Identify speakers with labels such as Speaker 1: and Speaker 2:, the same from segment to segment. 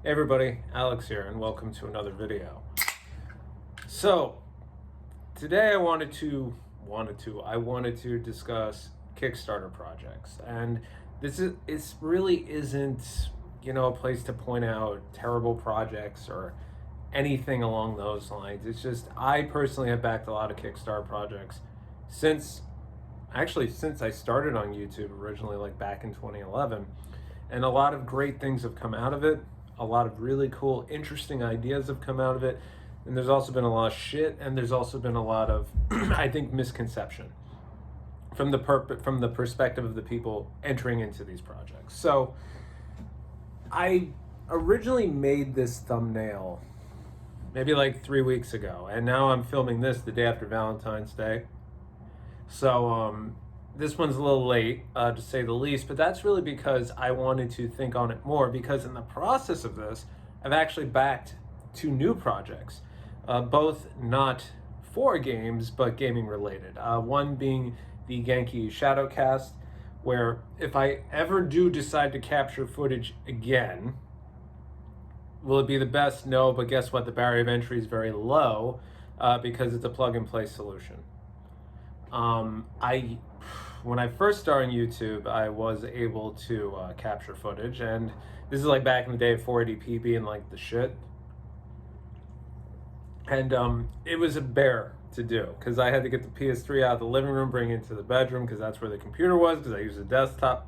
Speaker 1: Hey everybody, Alex here, and welcome to another video. So today I wanted to discuss Kickstarter projects, and it really isn't a place to point out terrible projects or anything along those lines. It's just I personally have backed a lot of Kickstarter projects since I started on YouTube originally, like back in 2011, and a lot of great things have come out of it. A lot of really cool, interesting ideas have come out of it, and there's also been a lot of shit, and there's also been a lot of, I think, misconception from the perspective of the people entering into these projects. So, I originally made this thumbnail maybe like 3 weeks ago, and now I'm filming this the day after Valentine's Day. So, this one's a little late, to say the least, but that's really because I wanted to think on it more, because in the process of this, I've actually backed two new projects, both not for games, but gaming related. One being the Genki Shadowcast, where if I ever do decide to capture footage again, will it be the best? No, but guess what? The barrier of entry is very low, because it's a plug-and-play solution. When I first started on YouTube, I was able to capture footage, and this is like back in the day of 480p being like the shit. And it was a bear to do, because I had to get the PS3 out of the living room, bring it into the bedroom, because that's where the computer was, because I use a desktop.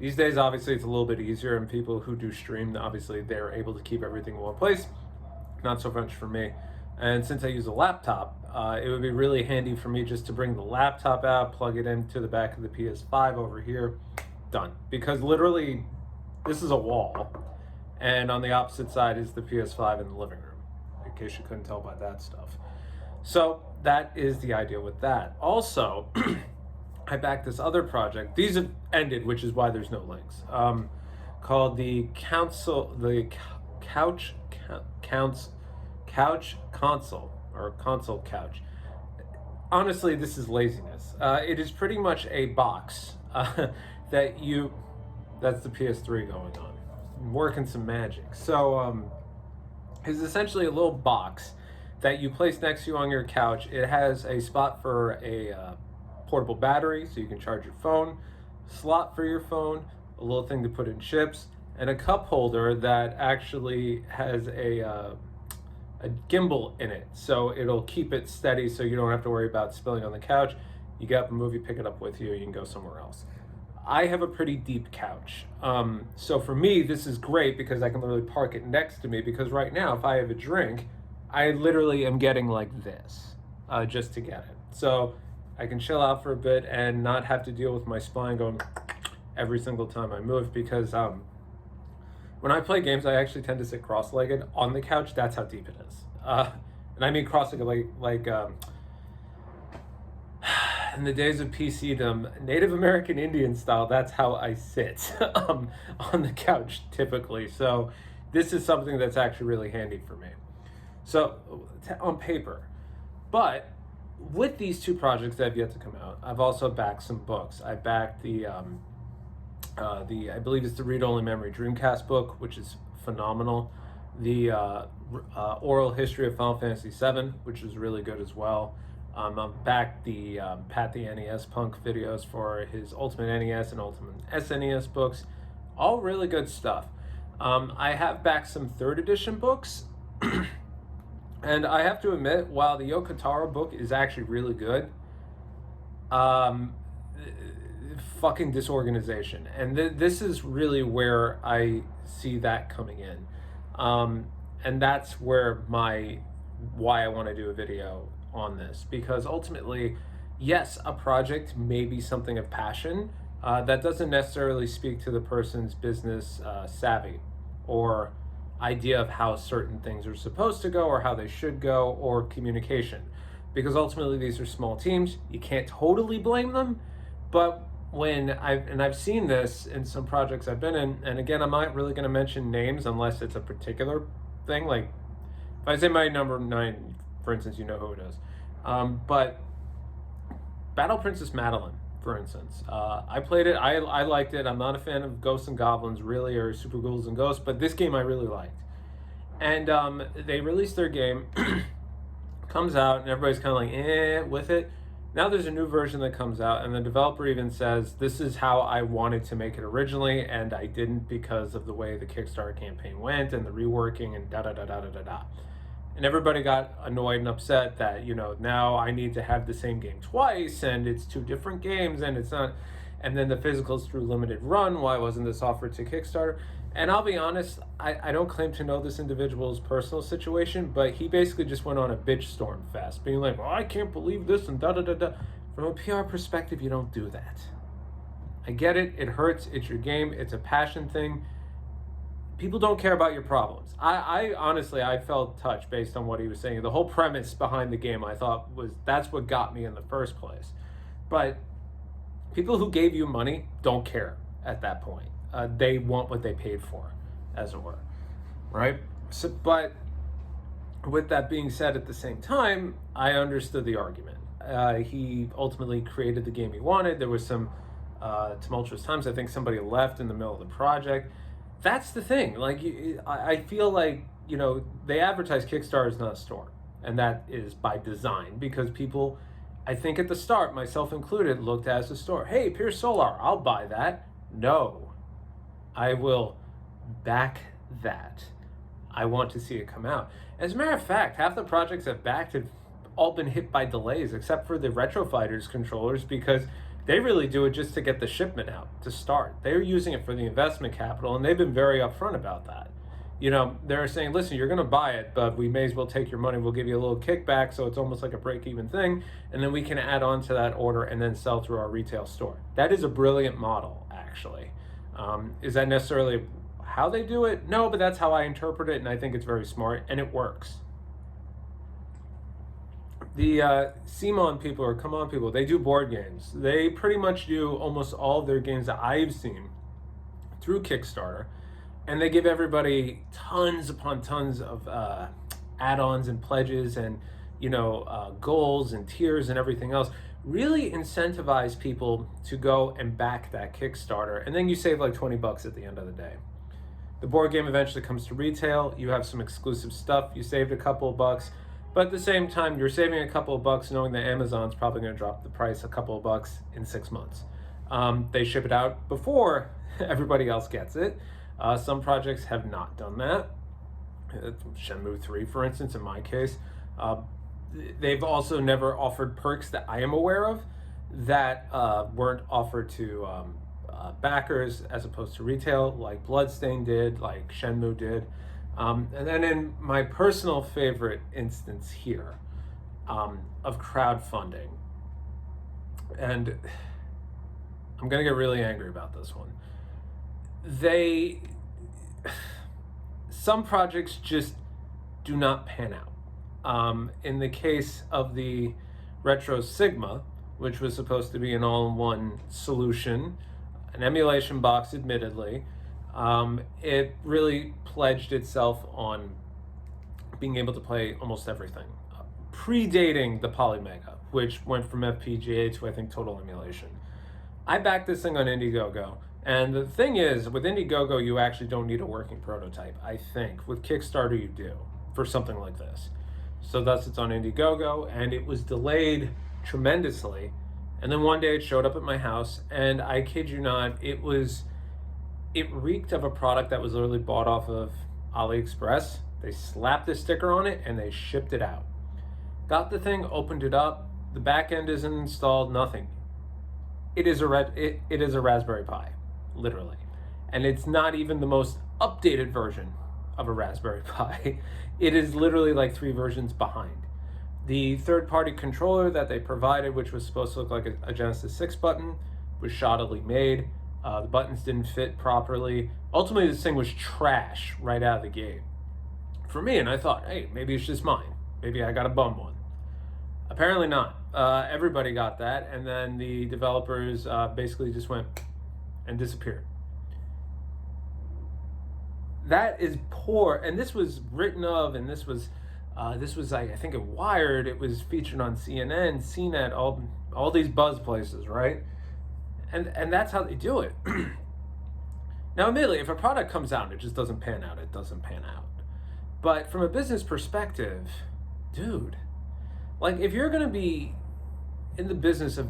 Speaker 1: These days, obviously, it's a little bit easier, and people who do stream, obviously, they're able to keep everything in one place. Not so much for me. And since I use a laptop, it would be really handy for me just to bring the laptop out, plug it into the back of the PS5 over here, done. Because literally, this is a wall, and on the opposite side is the PS5 in the living room, in case you couldn't tell by that stuff. So that is the idea with that. Also, I backed this other project. These have ended, which is why there's no links. Called the Couch Console, or Console Couch. Honestly, this is laziness. It is pretty much a box that's the PS3 going on. I'm working some magic. So, it's essentially a little box that you place next to you on your couch. It has a spot for a portable battery, so you can charge your phone, slot for your phone, a little thing to put in chips, and a cup holder that actually has a gimbal in it, so it'll keep it steady, so you don't have to worry about spilling on the couch. You get up a movie, pick it up with you, you can go somewhere else. I have a pretty deep couch, so for me this is great because I can literally park it next to me, because right now if I have a drink, I literally am getting like this, just to get it. So I can chill out for a bit and not have to deal with my spine going every single time I move, because when I play games, I actually tend to sit cross-legged on the couch. That's how deep it is. And I mean cross-legged like in the days of PCdom, Native American Indian style, that's how I sit on the couch typically. So this is something that's actually really handy for me. So on paper. But with these two projects that have yet to come out, I've also backed some books. I backed the I believe it's the Read Only Memory Dreamcast book, which is phenomenal. The oral history of Final Fantasy VII, which is really good as well. I've backed the Pat the NES Punk videos for his Ultimate NES and Ultimate SNES books. All really good stuff. I have backed some 3rd edition books. And I have to admit, while the Yoko Taro book is actually really good, fucking disorganization, and this is really where I see that coming in, and that's where why I want to do a video on this, because ultimately, yes, a project may be something of passion, that doesn't necessarily speak to the person's business savvy or idea of how certain things are supposed to go or how they should go, or communication, because ultimately these are small teams. You can't totally blame them, but I've seen this in some projects I've been in, and again, I'm not really going to mention names unless it's a particular thing. Like if I say my number 9, for instance, you know who it is. But Battle Princess Madeline, for instance. I played it. I liked it. I'm not a fan of Ghosts and Goblins, really, or Super Ghouls and Ghosts, but this game I really liked. And they released their game, comes out, and everybody's kind of like, with it. Now there's a new version that comes out, and the developer even says, this is how I wanted to make it originally, and I didn't because of the way the Kickstarter campaign went, and the reworking, and da-da-da-da-da-da-da. And everybody got annoyed and upset that, now I need to have the same game twice, and it's two different games, and it's not... And then the physicals through limited run, why wasn't this offered to Kickstarter? And I'll be honest, I don't claim to know this individual's personal situation, but he basically just went on a bitch storm fest, being like, well, I can't believe this, and da-da-da-da. From a PR perspective, you don't do that. I get it, it hurts, it's your game, it's a passion thing. People don't care about your problems. I honestly, I felt touched based on what he was saying. The whole premise behind the game, I thought, that's what got me in the first place. But people who gave you money don't care at that point. They want what they paid for, as it were, right? So, but with that being said, at the same time, I understood the argument. He ultimately created the game he wanted. There was some tumultuous times. I think somebody left in the middle of the project. That's the thing. Like, I feel like, they advertise Kickstarter is not a store, and that is by design, because people, I think at the start, myself included, looked at it as a store. Hey, Pierce Solar, I'll buy that. No. I will back that. I want to see it come out. As a matter of fact, half the projects I've backed have all been hit by delays, except for the Retro Fighters controllers, because they really do it just to get the shipment out, to start. They're using it for the investment capital, and they've been very upfront about that. They're saying, listen, you're going to buy it, but we may as well take your money. We'll give you a little kickback, so it's almost like a break-even thing, and then we can add on to that order and then sell through our retail store. That is a brilliant model, actually. Is that necessarily how they do it? No, but that's how I interpret it, and I think it's very smart, and it works. The CMON people, or Come On people, they do board games. They pretty much do almost all of their games that I've seen through Kickstarter, and they give everybody tons upon tons of add-ons and pledges and, goals and tiers and everything else. Really incentivize people to go and back that Kickstarter, and then you save like $20 at the end of the day. The board game eventually comes to retail. You have some exclusive stuff. You saved a couple of bucks, but at the same time, you're saving a couple of bucks knowing that Amazon's probably going to drop the price a couple of bucks in 6 months. They ship it out before everybody else gets it. Some projects have not done that. Shenmue 3, for instance, in my case. They've also never offered perks that I am aware of that weren't offered to backers as opposed to retail, like Bloodstained did, like Shenmue did. And then in my personal favorite instance here of crowdfunding, and I'm going to get really angry about this one. Some projects just do not pan out. In the case of the Retro Sigma, which was supposed to be an all-in-one solution, an emulation box admittedly, it really pledged itself on being able to play almost everything, predating the Polymega, which went from FPGA to, I think, total emulation. I backed this thing on Indiegogo, and the thing is, with Indiegogo, you actually don't need a working prototype, I think. With Kickstarter, you do, for something like this. So thus it's on Indiegogo, and it was delayed tremendously. And then one day it showed up at my house, and I kid you not, it reeked of a product that was literally bought off of AliExpress. They slapped the sticker on it, and they shipped it out. Got the thing, opened it up, the back end isn't installed, nothing. It is a Raspberry Pi, literally. And it's not even the most updated version of a Raspberry Pi. It is literally like 3 versions behind. The third-party controller that they provided, which was supposed to look like a Genesis 6 button, was shoddily made. The buttons didn't fit properly. Ultimately, this thing was trash right out of the gate for me, and I thought, hey, maybe it's just mine. Maybe I got a bum one. Apparently not. Everybody got that, and then the developers basically just went and disappeared. That is poor, and this was written of, and this was I think at Wired. It was featured on CNN, CNET, all these buzz places, right? And that's how they do it. Now, admittedly, if a product comes out and it just doesn't pan out, it doesn't pan out. But from a business perspective, dude, like if you're going to be in the business of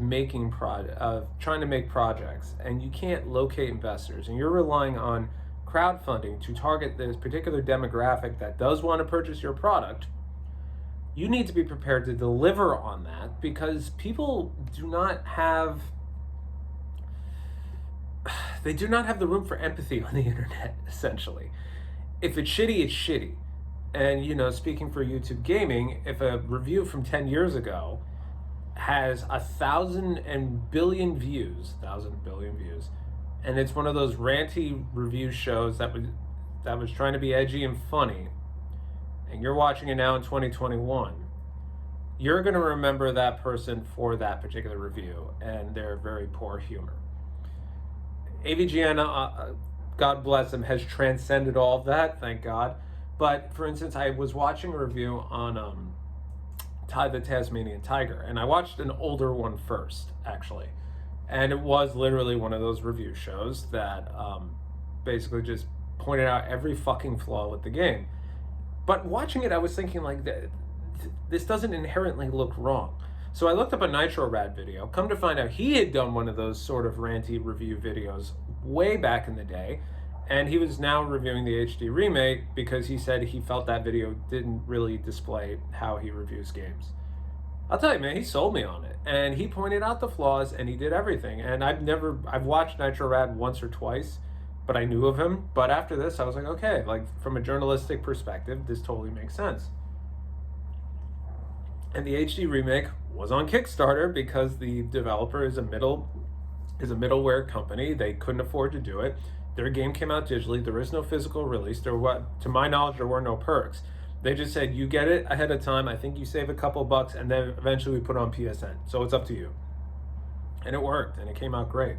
Speaker 1: trying to make projects, and you can't locate investors, and you're relying on crowdfunding to target this particular demographic that does want to purchase your product, you need to be prepared to deliver on that, because people do not have the room for empathy on the internet, essentially. If it's shitty, it's shitty. And, speaking for YouTube gaming, if a review from 10 years ago has 1,000 billion views, and it's one of those ranty review shows that was trying to be edgy and funny, and you're watching it now in 2021, you're going to remember that person for that particular review and their very poor humor. AVGN, God bless him, has transcended all of that, thank God. But for instance, I was watching a review on Ty the Tasmanian Tiger, and I watched an older one first, actually. And it was literally one of those review shows that basically just pointed out every fucking flaw with the game. But watching it, I was thinking, like, this doesn't inherently look wrong. So I looked up a Nitro Rad video. Come to find out, he had done one of those sort of ranty review videos way back in the day, and he was now reviewing the HD remake because he said he felt that video didn't really display how he reviews games. I'll tell you, man, he sold me on it, and he pointed out the flaws, and he did everything. And I've watched Nitro Rad once or twice, but I knew of him. But after this, I was like, okay, like from a journalistic perspective, this totally makes sense. And the HD remake was on Kickstarter because the developer is a middleware company. They couldn't afford to do it. Their game came out digitally. There is no physical release. To my knowledge, there were no perks. They just said, you get it ahead of time. I think you save a couple bucks, and then eventually we put it on PSN. So it's up to you. And it worked, and it came out great.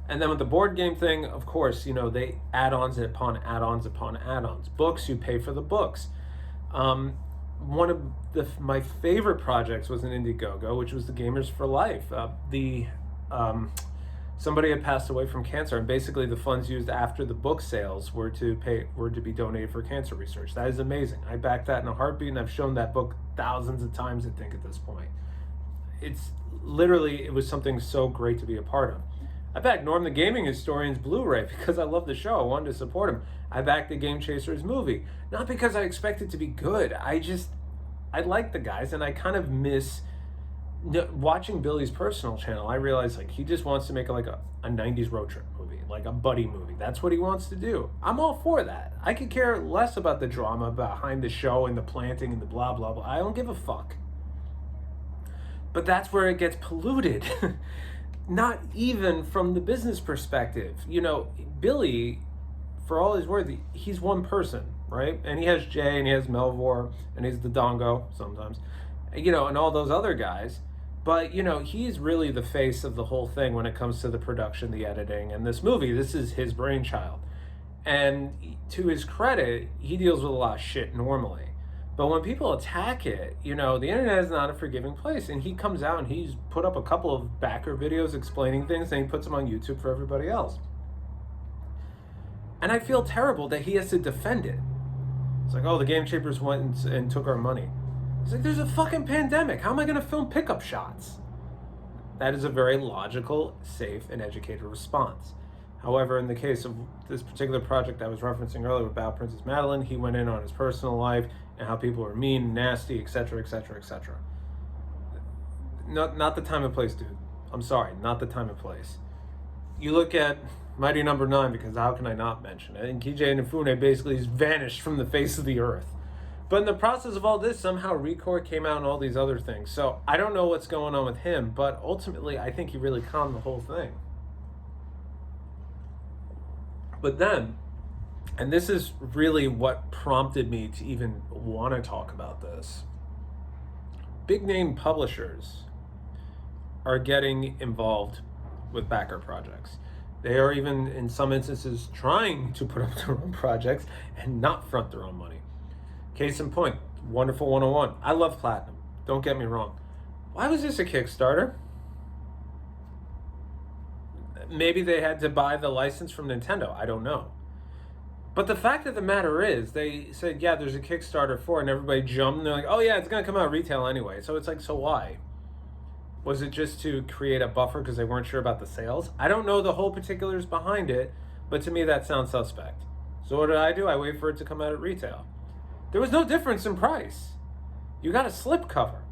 Speaker 1: And then with the board game thing, of course, they add-ons upon add-ons upon add-ons. Books, you pay for the books. One of my favorite projects was an Indiegogo, which was the Gamers for Life. Somebody had passed away from cancer, and basically the funds used after the book sales were to be donated for cancer research. That is amazing. I back that in a heartbeat, and I've shown that book thousands of times, I think, at this point. It was something so great to be a part of. I backed Norm the Gaming Historian's Blu-ray because I love the show. I wanted to support him. I backed the Game Chasers movie, not because I expect it to be good. I like the guys, and I kind of miss watching Billy's personal channel. I realized, like, he just wants to make like a 90s road trip movie, like a buddy movie. That's what he wants to do. I'm all for that. I could care less about the drama behind the show and the planting and the blah blah blah. I don't give a fuck. But that's where it gets polluted. Not even from the business perspective. Billy, for all his worth, he's one person, right? And he has Jay, and he has Melvor, and he's the Dongo sometimes, and all those other guys. But, he's really the face of the whole thing when it comes to the production, the editing, and this movie. This is his brainchild. And to his credit, he deals with a lot of shit normally. But when people attack it, the internet is not a forgiving place. And he comes out and he's put up a couple of backer videos explaining things, and he puts them on YouTube for everybody else. And I feel terrible that he has to defend it. It's like, oh, the Game Chasers went and took our money. It's like, there's a fucking pandemic. How am I going to film pickup shots? That is a very logical, safe, and educated response. However, in the case of this particular project I was referencing earlier about Princess Madeline, he went in on his personal life and how people are mean, nasty, etc., etc., etc. Not the time and place, dude. I'm sorry, not the time and place. You look at Mighty Number 9, because how can I not mention it? And Kije Inafune basically has vanished from the face of the earth. But in the process of all this, somehow Recore came out and all these other things. So I don't know what's going on with him, but ultimately I think he really calmed the whole thing. But then, and this is really what prompted me to even want to talk about this, big name publishers are getting involved with backer projects. They are even, in some instances, trying to put up their own projects and not front their own money. Case in point, Wonderful 101. I love Platinum. Don't get me wrong. Why was this a Kickstarter? Maybe they had to buy the license from Nintendo. I don't know. But the fact of the matter is, they said, yeah, there's a Kickstarter for it, and everybody jumped, and they're like, oh yeah, it's going to come out retail anyway. So it's like, so why? Was it just to create a buffer because they weren't sure about the sales? I don't know the whole particulars behind it, but to me that sounds suspect. So what did? I wait for it to come out at retail. There was no difference in price. You got a slipcover.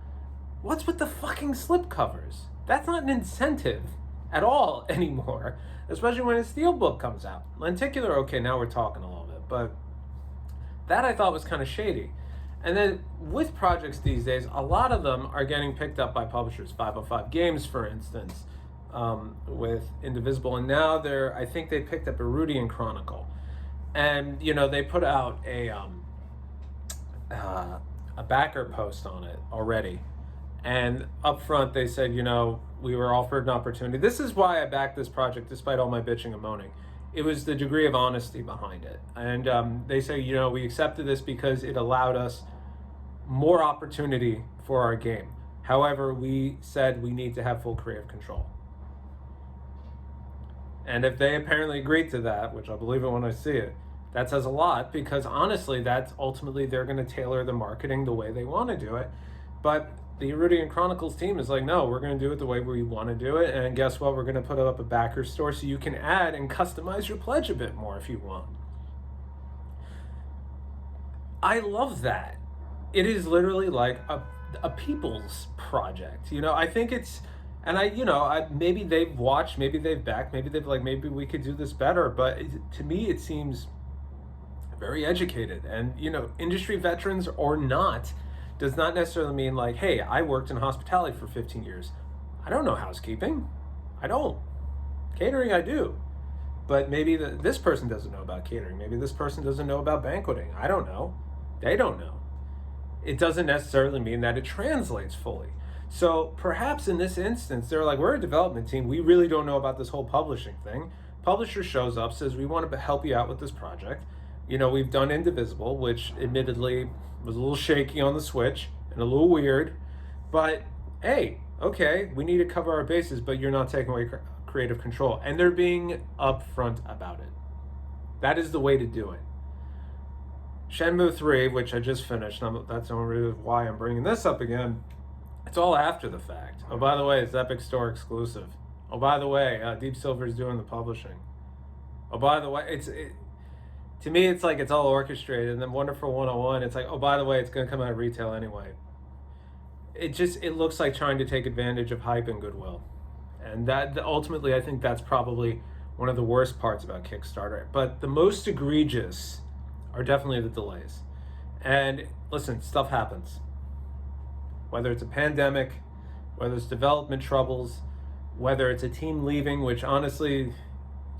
Speaker 1: What's with the fucking slipcovers? That's not an incentive at all anymore, especially when a steelbook comes out. Lenticular, okay, now we're talking a little bit, but that I thought was kind of shady. And then with projects these days, a lot of them are getting picked up by publishers. 505 Games, for instance, with Indivisible, and now I think they picked up Erudian Chronicle, and they put out a backer post on it already, and up front they said, we were offered an opportunity. This is why I backed this project despite all my bitching and moaning. It was the degree of honesty behind it, and they say, we accepted this because it allowed us more opportunity for our game. However, we said we need to have full creative control. And if they apparently agreed to that, which I believe it when I see it, that says a lot, because honestly, that's ultimately they're going to tailor the marketing the way they want to do it. But the Erudian Chronicles team is like, no, we're going to do it the way we want to do it. And guess what? We're going to put up a backer store so you can add and customize your pledge a bit more if you want. I love that. It is literally like a people's project. I think it's, and maybe they've watched, maybe they've backed, maybe they've like, maybe we could do this better. But to me, it seems very educated. And, industry veterans or not, does not necessarily mean like, hey, I worked in hospitality for 15 years. I don't know housekeeping. I don't. Catering, I do. But maybe this person doesn't know about catering. Maybe this person doesn't know about banqueting. I don't know. They don't know. It doesn't necessarily mean that it translates fully. So perhaps in this instance, they're like, we're a development team. We really don't know about this whole publishing thing. Publisher shows up, says, we want to help you out with this project. We've done Indivisible, which admittedly was a little shaky on the Switch and a little weird. But hey, okay, we need to cover our bases, but you're not taking away creative control. And they're being upfront about it. That is the way to do it. Shenmue 3, which I just finished, that's the only reason why I'm bringing this up again. It's all after the fact. Oh, by the way, it's Epic Store exclusive. Oh, by the way, Deep Silver's doing the publishing. Oh, by the way, to me, it's like it's all orchestrated. And then Wonderful 101, it's like, oh, by the way, it's going to come out of retail anyway. It looks like trying to take advantage of hype and goodwill. And that ultimately, I think that's probably one of the worst parts about Kickstarter. But the most egregious are definitely the delays. And listen, stuff happens. Whether it's a pandemic, whether it's development troubles, whether it's a team leaving, which honestly,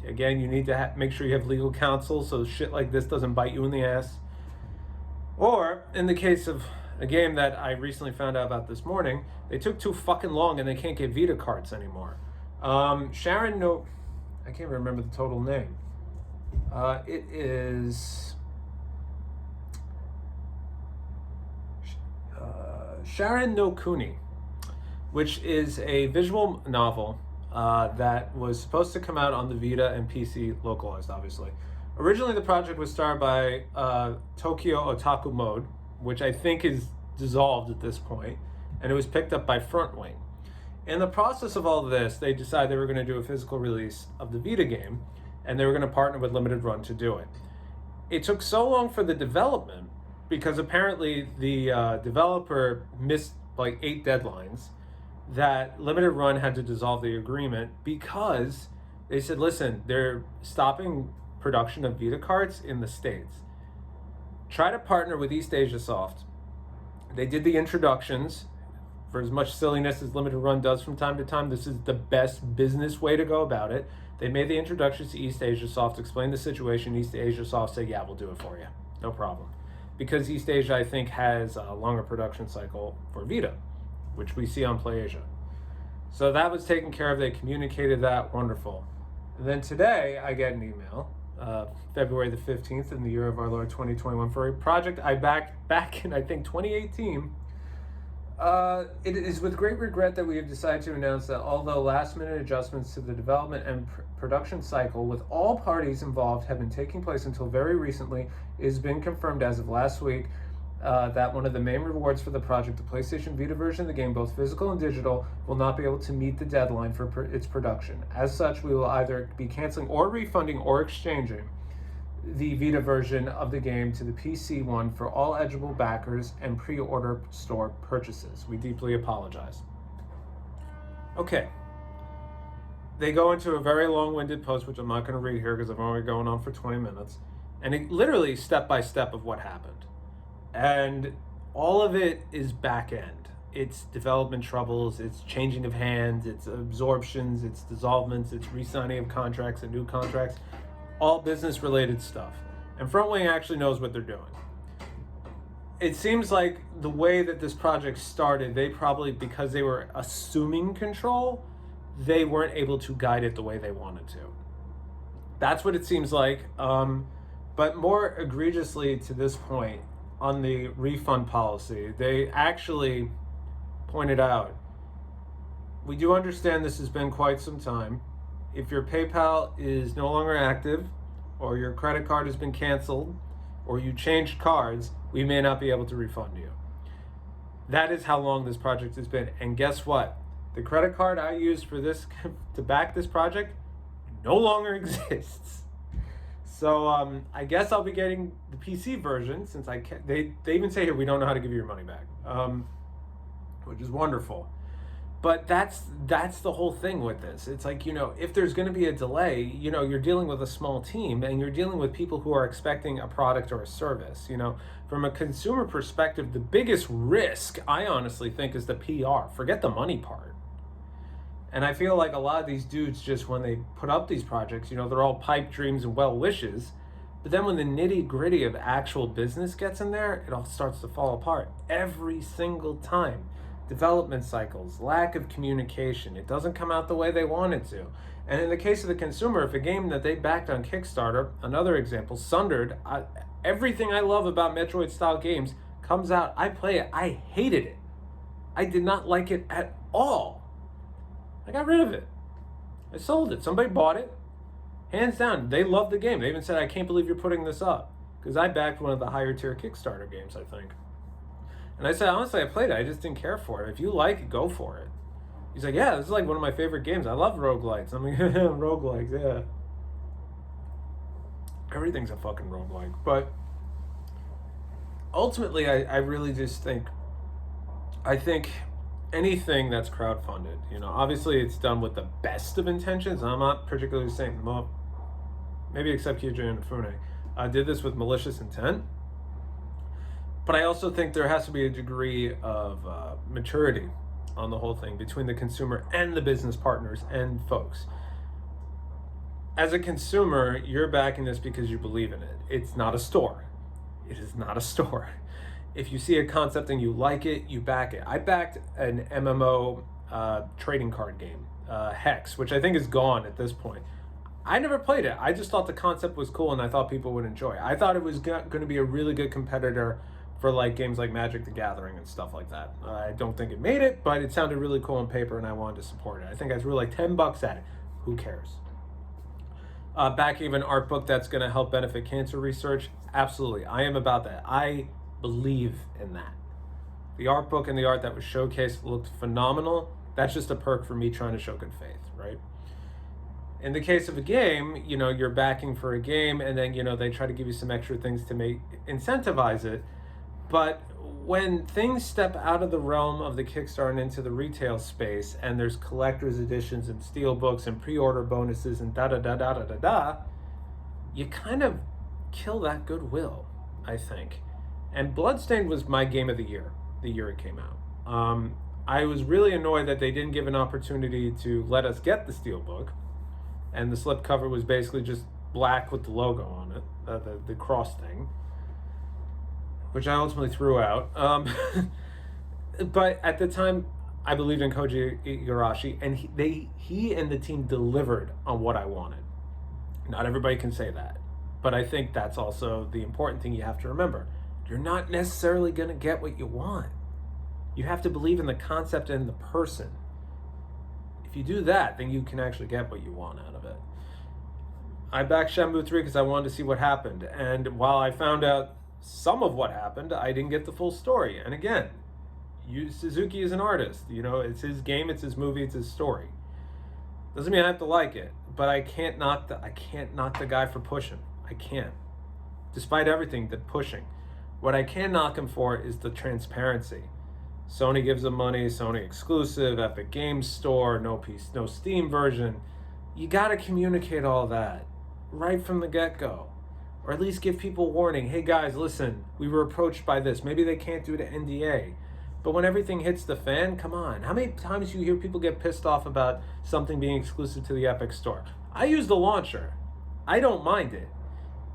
Speaker 1: again, you need to make sure you have legal counsel so shit like this doesn't bite you in the ass. Or, in the case of a game that I recently found out about this morning, they took too fucking long and they can't get Vita cards anymore. I can't remember the total name. It is Sharon no Kuni, which is a visual novel that was supposed to come out on the Vita and PC localized, obviously. Originally, the project was started by Tokyo Otaku Mode, which I think is dissolved at this point, and it was picked up by Frontwing. In the process of all of this, they decided they were going to do a physical release of the Vita game, and they were going to partner with Limited Run to do it. It took so long for the development because apparently the developer missed like 8 deadlines that Limited Run had to dissolve the agreement because they said, listen, they're stopping production of Vita cards in the States. Try to partner with East Asia Soft. They did the introductions. For as much silliness as Limited Run does from time to time, this is the best business way to go about it. They made the introductions to East Asia Soft, explained the situation. East Asia Soft said, yeah, we'll do it for you. No problem. Because East Asia, I think, has a longer production cycle for Vita, which we see on PlayAsia. So that was taken care of. They communicated that. Wonderful. And then today, I get an email, February the 15th in the year of our Lord 2021, for a project I backed back in, I think, 2018. It is with great regret that we have decided to announce that although last-minute adjustments to the development and production cycle with all parties involved have been taking place until very recently, it has been confirmed as of last week that one of the main rewards for the project, the PlayStation Vita version of the game, both physical and digital, will not be able to meet the deadline for its production. As such, we will either be canceling or refunding or exchanging the Vita version of the game to the PC one for all eligible backers and pre-order store purchases. We deeply apologize. Okay. They go into a very long-winded post, which I'm not going to read here because I'm already going on for 20 minutes. And it literally step-by-step of what happened. And all of it is back-end. It's development troubles, it's changing of hands, it's absorptions, it's dissolvements, it's re-signing of contracts and new contracts. All business-related stuff. And Frontwing actually knows what they're doing. It seems like the way that this project started, they probably, because they were assuming control, they weren't able to guide it the way they wanted to. That's what it seems like. But more egregiously to this point, on the refund policy, they actually pointed out, we do understand this has been quite some time. If your PayPal is no longer active, or your credit card has been canceled, or you changed cards, we may not be able to refund you. That is how long this project has been. And guess what? The credit card I used for this to back this project no longer exists. So I guess I'll be getting the PC version since they even say here we don't know how to give you your money back, which is wonderful. But that's the whole thing with this. It's like, if there's going to be a delay, you're dealing with a small team and you're dealing with people who are expecting a product or a service. From a consumer perspective, the biggest risk, I honestly think, is the PR. Forget the money part. And I feel like a lot of these dudes, just when they put up these projects, they're all pipe dreams and well wishes. But then when the nitty gritty of actual business gets in there, it all starts to fall apart every single time. Development cycles, lack of communication, it doesn't come out the way they want it to. And in the case of the consumer, if a game that they backed on Kickstarter, another example, Sundered, everything I love about Metroid style games comes out, I play it, I hated it. I did not like it at all. I got rid of it. I sold it. Somebody bought it. Hands down, they loved the game. They even said, I can't believe you're putting this up. Because I backed one of the higher tier Kickstarter games, I think. And I said, honestly, I played it. I just didn't care for it. If you like it, go for it. He's like, yeah, this is like one of my favorite games. I love roguelites. I'm like, roguelikes, yeah. Everything's a fucking roguelike. But ultimately, I really just think, anything that's crowdfunded, obviously it's done with the best of intentions. I'm not particularly saying, well, maybe except Kyoji Inafune, did this with malicious intent. But I also think there has to be a degree of maturity on the whole thing between the consumer and the business partners and folks. As a consumer, you're backing this because you believe in it. It's not a store. It is not a store. If you see a concept and you like it, you back it. I backed an MMO trading card game, Hex, which I think is gone at this point. I never played it. I just thought the concept was cool and I thought people would enjoy it. I thought it was going to be a really good competitor for like games like Magic the Gathering and stuff like that. I don't think it made it, but it sounded really cool on paper and I wanted to support it. I think I threw like $10 at it. Who cares? Backing of an art book that's going to help benefit cancer research. Absolutely. I am about that. I believe in that. The art book and the art that was showcased looked phenomenal. That's just a perk for me trying to show good faith, right? In the case of a game, you're backing for a game and then, they try to give you some extra things to incentivize it. But when things step out of the realm of the Kickstarter and into the retail space, and there's collector's editions and steel books and pre-order bonuses and da-da-da-da-da-da-da, you kind of kill that goodwill, I think. And Bloodstained was my game of the year it came out. I was really annoyed that they didn't give an opportunity to let us get the steel book, and the slipcover was basically just black with the logo on it, the cross thing, which I ultimately threw out. But at the time, I believed in Koji Igarashi, and he and the team delivered on what I wanted. Not everybody can say that, but I think that's also the important thing you have to remember. You're not necessarily going to get what you want. You have to believe in the concept and the person. If you do that, then you can actually get what you want out of it. I backed Shenmue 3 because I wanted to see what happened. And while I found out some of what happened, I didn't get the full story. And again, Suzuki is an artist. It's his game, it's his movie, it's his story. Doesn't mean I have to like it, but I can't knock the guy for pushing. I can't. Despite everything, the pushing. What I can knock him for is the transparency. Sony gives them money, Sony exclusive, Epic Games Store, no Steam version. You gotta communicate all that right from the get-go. Or at least give people warning. Hey guys, listen, we were approached by this. Maybe they can't do the NDA. But when everything hits the fan, come on. How many times do you hear people get pissed off about something being exclusive to the Epic Store? I use the launcher. I don't mind it.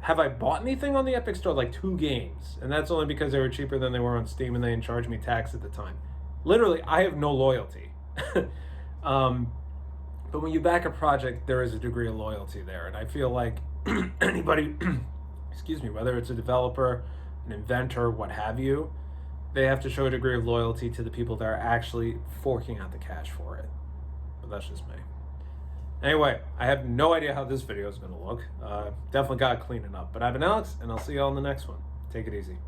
Speaker 1: Have I bought anything on the Epic Store? Like 2 games. And that's only because they were cheaper than they were on Steam and they didn't charge me tax at the time. Literally, I have no loyalty. But when you back a project, there is a degree of loyalty there. And I feel like anybody, excuse me, whether it's a developer, an inventor, what have you, they have to show a degree of loyalty to the people that are actually forking out the cash for it. But that's just me. Anyway, I have no idea how this video is going to look. Definitely got to clean it up. But I've been Alex, and I'll see you all in the next one. Take it easy.